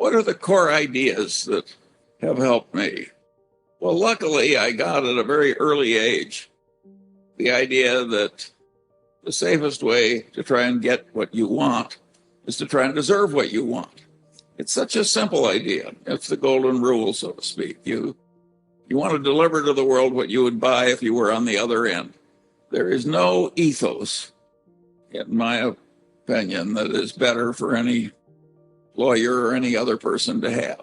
what are the core ideas that have helped me? Well, luckily, I got at a very early age the idea that the safest way to try and get what you want is to try and deserve what you want. It's such a simple idea. It's the golden rule, so to speak. You want to deliver to the world what you would buy if you were on the other end. There is no ethos, in my opinion, that is better for any lawyer or any other person to have.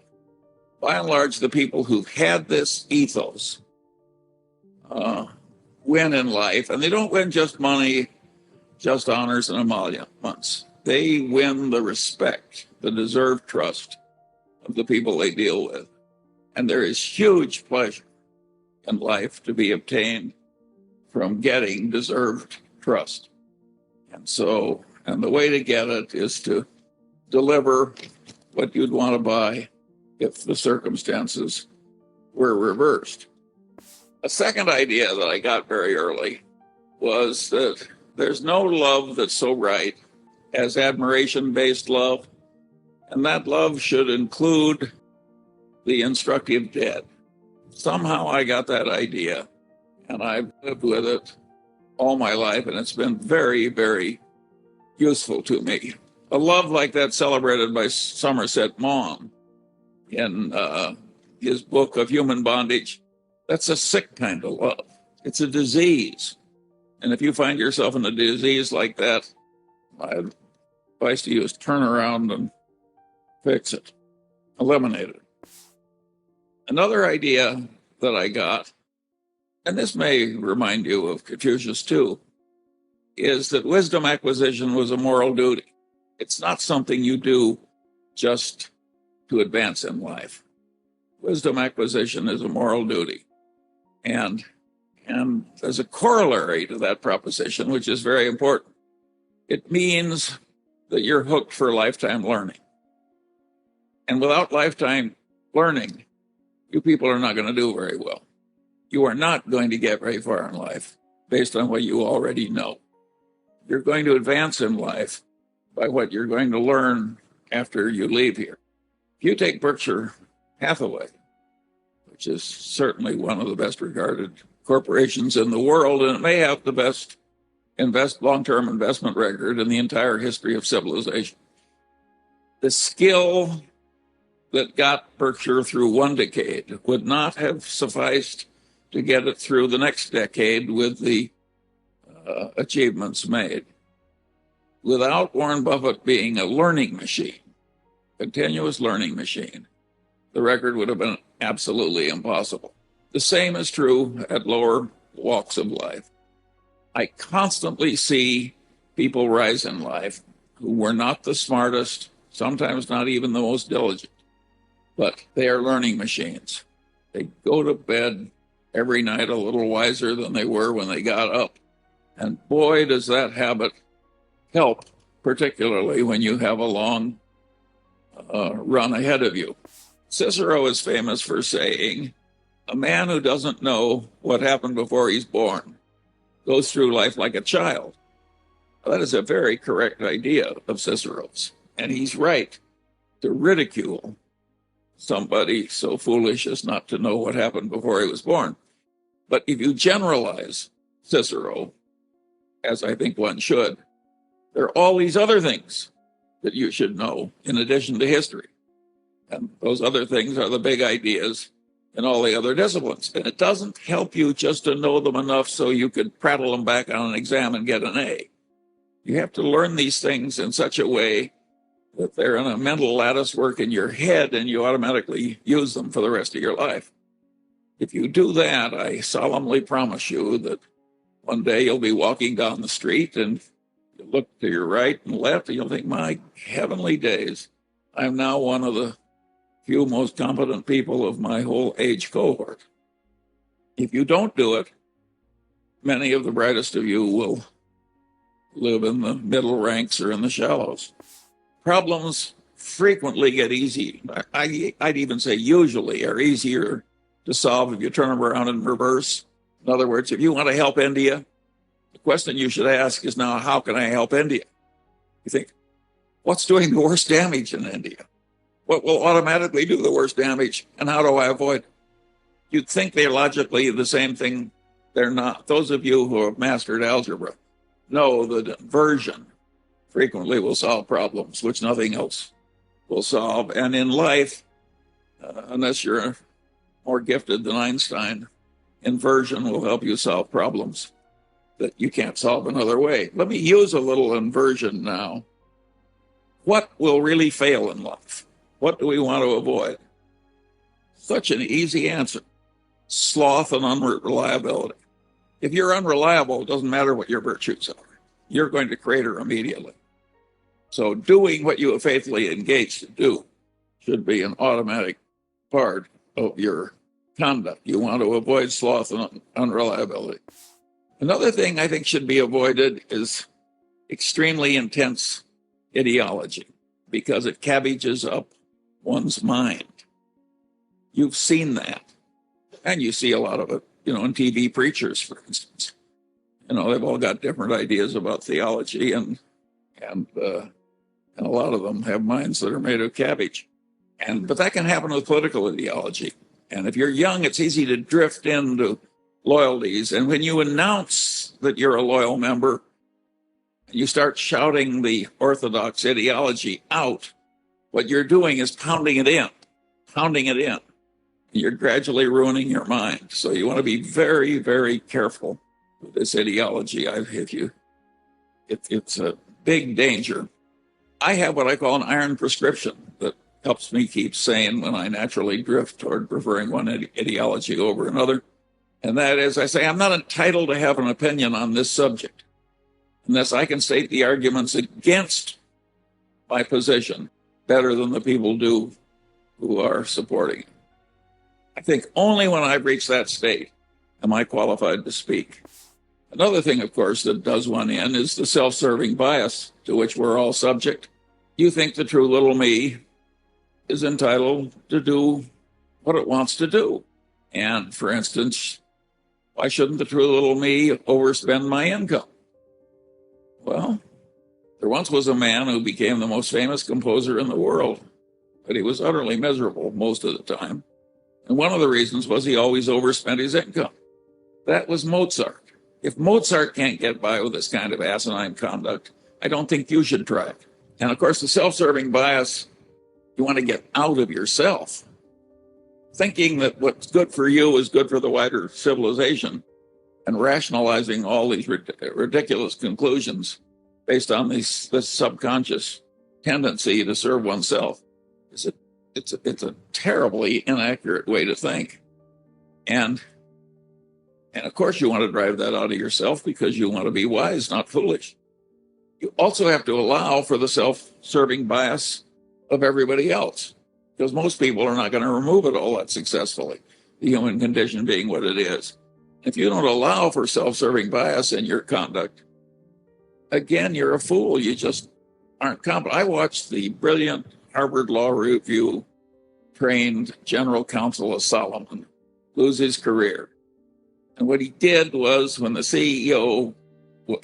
By and large, the people who've had this ethos win in life, and they don't win just money, just honors and emoluments. They win the respect, the deserved trust of the people they deal with. And there is huge pleasure in life to be obtained from getting deserved trust. And the way to get it is to deliver what you'd want to buy if the circumstances were reversed. A second idea that I got very early was that there's no love that's so right as admiration-based love, and that love should include the instructive dead. Somehow I got that idea, and I've lived with it all my life, and it's been very, very useful to me. A love like that celebrated by Somerset Maugham in his book of Human Bondage, that's a sick kind of love. It's a disease. And if you find yourself in a disease like that, my advice to you is turn around and fix it, eliminate it. Another idea that I got, and this may remind you of Confucius too, is that wisdom acquisition was a moral duty. It's not something you do just to advance in life. Wisdom acquisition is a moral duty. And there's a corollary to that proposition, which is very important. It means that you're hooked for lifetime learning. And without lifetime learning, you people are not going to do very well. You are not going to get very far in life based on what you already know. You're going to advance in life by what you're going to learn after you leave here. If you take Berkshire Hathaway, which is certainly one of the best regarded corporations in the world, and it may have the best long-term investment record in the entire history of civilization. The skill that got Berkshire through one decade would not have sufficed to get it through the next decade with the achievements made. Without Warren Buffett being a learning machine, continuous learning machine, the record would have been absolutely impossible. The same is true at lower walks of life. I constantly see people rise in life who were not the smartest, sometimes not even the most diligent, but they are learning machines. They go to bed every night a little wiser than they were when they got up. And boy, does that habit help, particularly when you have a long run ahead of you. Cicero is famous for saying, a man who doesn't know what happened before he's born goes through life like a child. That is a very correct idea of Cicero's. And he's right to ridicule somebody so foolish as not to know what happened before he was born. But if you generalize Cicero, as I think one should, there are all these other things that you should know in addition to history. And those other things are the big ideas in all the other disciplines. And it doesn't help you just to know them enough so you could prattle them back on an exam and get an A. You have to learn these things in such a way that they're in a mental lattice work in your head and you automatically use them for the rest of your life. If you do that, I solemnly promise you that one day you'll be walking down the street and you'll look to your right and left and you'll think, my heavenly days, I'm now one of the few most competent people of my whole age cohort. If you don't do it, many of the brightest of you will live in the middle ranks or in the shallows. Problems frequently get easy. I'd even say usually are easier to solve if you turn them around in reverse. In other words, if you want to help India, the question you should ask is now, how can I help India? You think, what's doing the worst damage in India? What will automatically do the worst damage, and how do I avoid it? You'd think they're logically the same thing. They're not. Those of you who have mastered algebra know that inversion frequently will solve problems which nothing else will solve. And in life, unless you're more gifted than Einstein, inversion will help you solve problems that you can't solve another way. Let me use a little inversion now. What will really fail in life? What do we want to avoid? Such an easy answer. Sloth and unreliability. If you're unreliable, it doesn't matter what your virtues are. You're going to crater immediately. So doing what you have faithfully engaged to do should be an automatic part of your conduct. You want to avoid sloth and unreliability. Another thing I think should be avoided is extremely intense ideology, because it cabbages up one's mind. You've seen that. And you see a lot of it, in TV preachers, for instance. They've all got different ideas about theology, and a lot of them have minds that are made of cabbage. But that can happen with political ideology. And if you're young, it's easy to drift into loyalties. And when you announce that you're a loyal member, you start shouting the orthodox ideology out, what you're doing is pounding it in. You're gradually ruining your mind. So you want to be very, very careful with this ideology. It's a big danger. I have what I call an iron prescription that helps me keep sane when I naturally drift toward preferring one ideology over another. And that is, I say, I'm not entitled to have an opinion on this subject unless I can state the arguments against my position better than the people do who are supporting it. I think only when I've reached that state am I qualified to speak. Another thing, of course, that does one in is the self-serving bias to which we're all subject. You think the true little me is entitled to do what it wants to do. And, for instance, why shouldn't the true little me overspend my income? Well, there once was a man who became the most famous composer in the world, but he was utterly miserable most of the time. And one of the reasons was he always overspent his income. That was Mozart. If Mozart can't get by with this kind of asinine conduct, I don't think you should try it. And of course, the self-serving bias, you want to get out of yourself. Thinking that what's good for you is good for the wider civilization, and rationalizing all these ridiculous conclusions based on this subconscious tendency to serve oneself it's a terribly inaccurate way to think. And of course you want to drive that out of yourself because you want to be wise, not foolish. You also have to allow for the self-serving bias of everybody else, because most people are not going to remove it all that successfully, the human condition being what it is. If you don't allow for self-serving bias in your conduct, again, you're a fool. You just aren't competent. I watched the brilliant Harvard Law Review trained general counsel of Solomon lose his career. And what he did was, when the CEO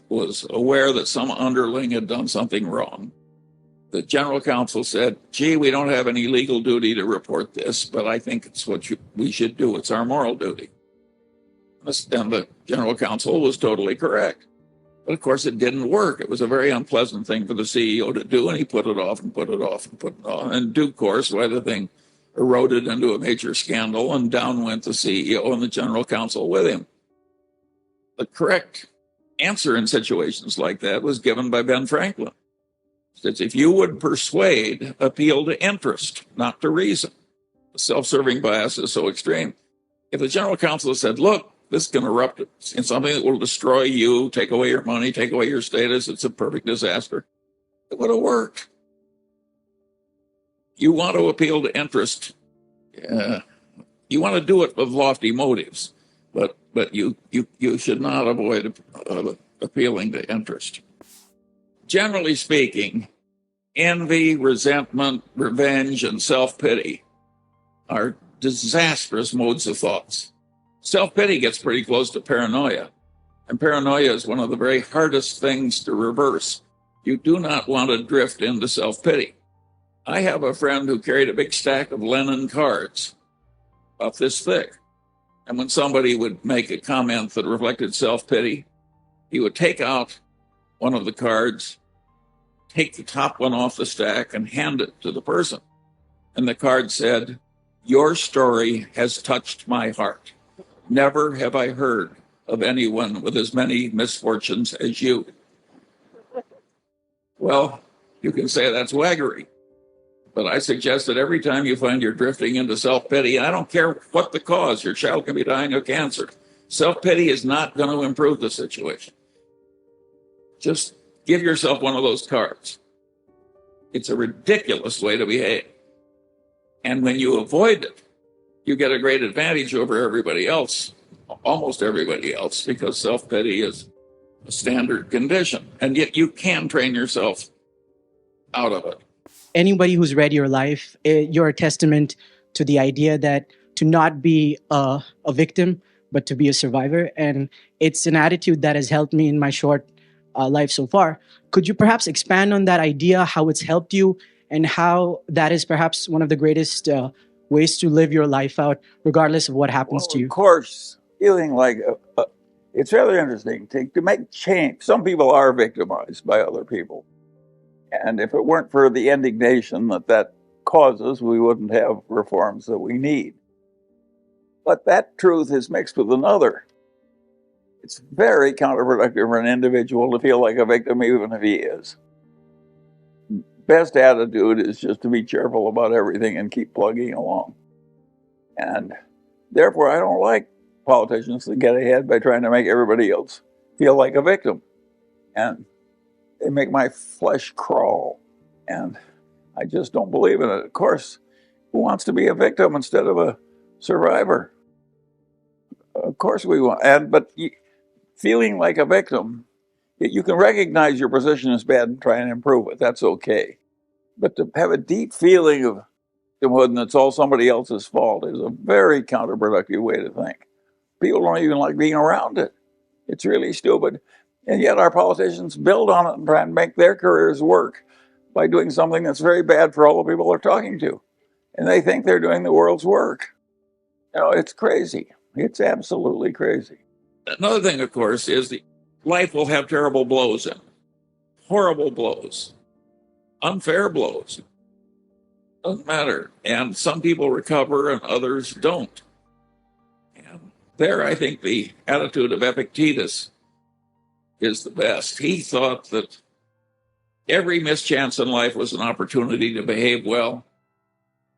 was aware that some underling had done something wrong, the general counsel said, gee, we don't have any legal duty to report this, but I think it's what we should do. It's our moral duty. And the general counsel was totally correct. But of course, it didn't work. It was a very unpleasant thing for the CEO to do, and he put it off and put it off and put it off. And in due course, why the thing eroded into a major scandal, and down went the CEO and the general counsel with him. The correct answer in situations like that was given by Ben Franklin. It says, if you would persuade, appeal to interest, not to reason. The self-serving bias is so extreme. If the general counsel said, look, this can erupt in something that will destroy you, take away your money, take away your status, it's a perfect disaster, it would have worked. You want to appeal to interest. You want to do it with lofty motives, but you should not avoid appealing to interest. Generally speaking, envy, resentment, revenge, and self-pity are disastrous modes of thoughts. Self-pity gets pretty close to paranoia, and paranoia is one of the very hardest things to reverse. You do not want to drift into self-pity. I have a friend who carried a big stack of Lenin cards, about this thick. And when somebody would make a comment that reflected self-pity, he would take out one of the cards, take the top one off the stack, and hand it to the person. And the card said, "Your story has touched my heart. Never have I heard of anyone with as many misfortunes as you." Well, you can say that's waggery. But I suggest that every time you find you're drifting into self-pity, and I don't care what the cause, your child can be dying of cancer, self-pity is not going to improve the situation. Just give yourself one of those cards. It's a ridiculous way to behave. And when you avoid it, you get a great advantage over everybody else, almost everybody else, because self-pity is a standard condition. And yet you can train yourself out of it. Anybody who's read your life, you're a testament to the idea that to not be a victim, but to be a survivor. And it's an attitude that has helped me in my short life so far. Could you perhaps expand on that idea, how it's helped you, and how that is perhaps one of the greatest ways to live your life out, regardless of what happens to you? Of course, feeling like it's rather interesting to make change. Some people are victimized by other people. And if it weren't for the indignation that causes, we wouldn't have reforms that we need. But that truth is mixed with another. It's very counterproductive for an individual to feel like a victim, even if he is. Best attitude is just to be cheerful about everything and keep plugging along. And therefore, I don't like politicians that get ahead by trying to make everybody else feel like a victim. And they make my flesh crawl, and I just don't believe in it. Of course, who wants to be a victim instead of a survivor? Of course we want, but feeling like a victim, you can recognize your position is bad and try and improve it. That's okay. But to have a deep feeling of victimhood and it's all somebody else's fault is a very counterproductive way to think. People don't even like being around it. It's really stupid. And yet our politicians build on it and try and make their careers work by doing something that's very bad for all the people they're talking to. And they think they're doing the world's work. You know, it's crazy. It's absolutely crazy. Another thing, of course, is that life will have terrible blows in it. Horrible blows. Unfair blows. Doesn't matter. And some people recover and others don't. And there, I think the attitude of Epictetus is the best. He thought that every mischance in life was an opportunity to behave well.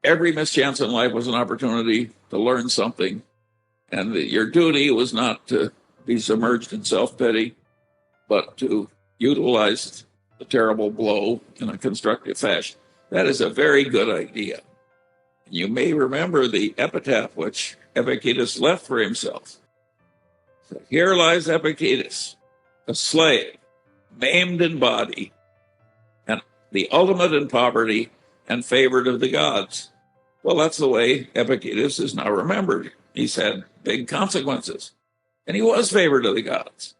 Every mischance in life was an opportunity to learn something. And that your duty was not to be submerged in self-pity, but to utilize the terrible blow in a constructive fashion. That is a very good idea. You may remember the epitaph which Epictetus left for himself. So here lies Epictetus, a slave, maimed in body, and the ultimate in poverty and favored of the gods. Well, that's the way Epictetus is now remembered. He's had big consequences. And he was favored of the gods.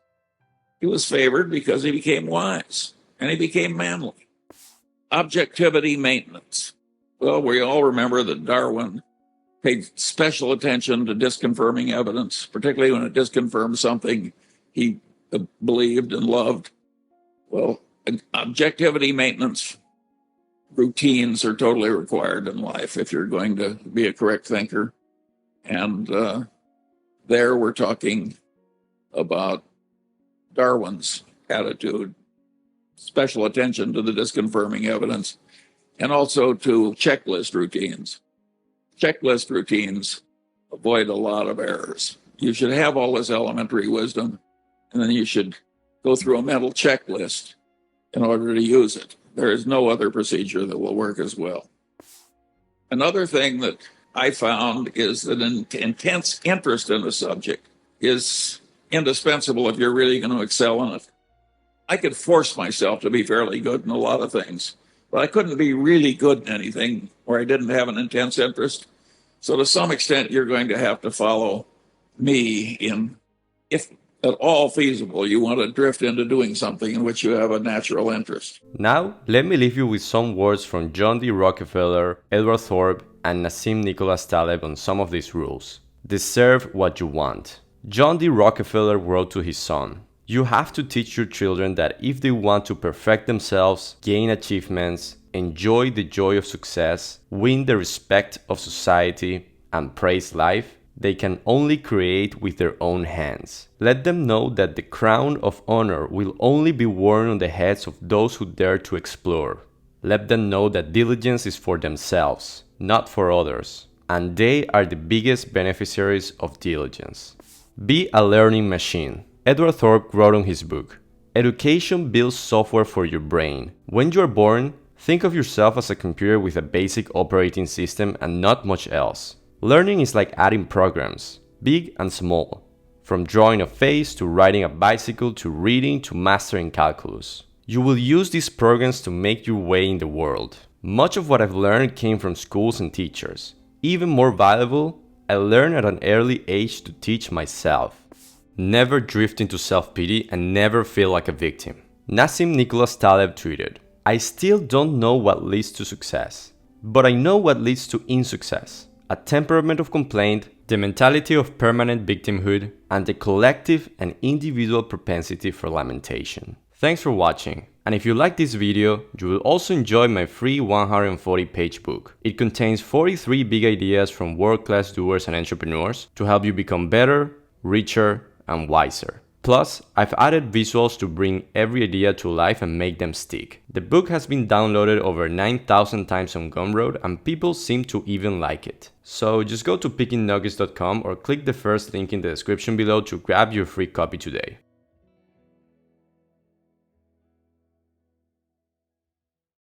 He was favored because he became wise, and he became manly. Objectivity maintenance. Well, we all remember that Darwin paid special attention to disconfirming evidence, particularly when it disconfirmed something he believed and loved. Well, objectivity maintenance routines are totally required in life if you're going to be a correct thinker. And there we're talking about Darwin's attitude, special attention to the disconfirming evidence, and also to checklist routines. Checklist routines avoid a lot of errors. You should have all this elementary wisdom, and then you should go through a mental checklist in order to use it. There is no other procedure that will work as well. Another thing that I found is that an intense interest in a subject is indispensable if you're really going to excel in it. I could force myself to be fairly good in a lot of things, but I couldn't be really good in anything where I didn't have an intense interest. So to some extent, you're going to have to follow me in, if at all feasible. You want to drift into doing something in which you have a natural interest. Now, let me leave you with some words from John D. Rockefeller, Edward Thorp, and Nassim Nicholas Taleb on some of these rules. Deserve what you want. John D. Rockefeller wrote to his son, "You have to teach your children that if they want to perfect themselves, gain achievements, enjoy the joy of success, win the respect of society, and praise life, they can only create with their own hands. Let them know that the crown of honor will only be worn on the heads of those who dare to explore. Let them know that diligence is for themselves, not for others, and they are the biggest beneficiaries of diligence." Be a learning machine. Edward Thorp wrote in his book, "Education builds software for your brain. When you are born, think of yourself as a computer with a basic operating system and not much else. Learning is like adding programs, big and small, from drawing a face to riding a bicycle to reading to mastering calculus. You will use these programs to make your way in the world. Much of what I've learned came from schools and teachers. Even more valuable, I learned at an early age to teach myself. Never drift into self-pity and never feel like a victim." Nassim Nicholas Taleb tweeted, "I still don't know what leads to success, but I know what leads to insuccess. A temperament of complaint, the mentality of permanent victimhood, and the collective and individual propensity for lamentation." Thanks for watching, and if you like this video, you will also enjoy my free 140-page book. It contains 43 big ideas from world-class doers and entrepreneurs to help you become better, richer, and wiser. Plus, I've added visuals to bring every idea to life and make them stick. The book has been downloaded over 9,000 times on Gumroad and people seem to even like it. So just go to pickingnuggets.com or click the first link in the description below to grab your free copy today.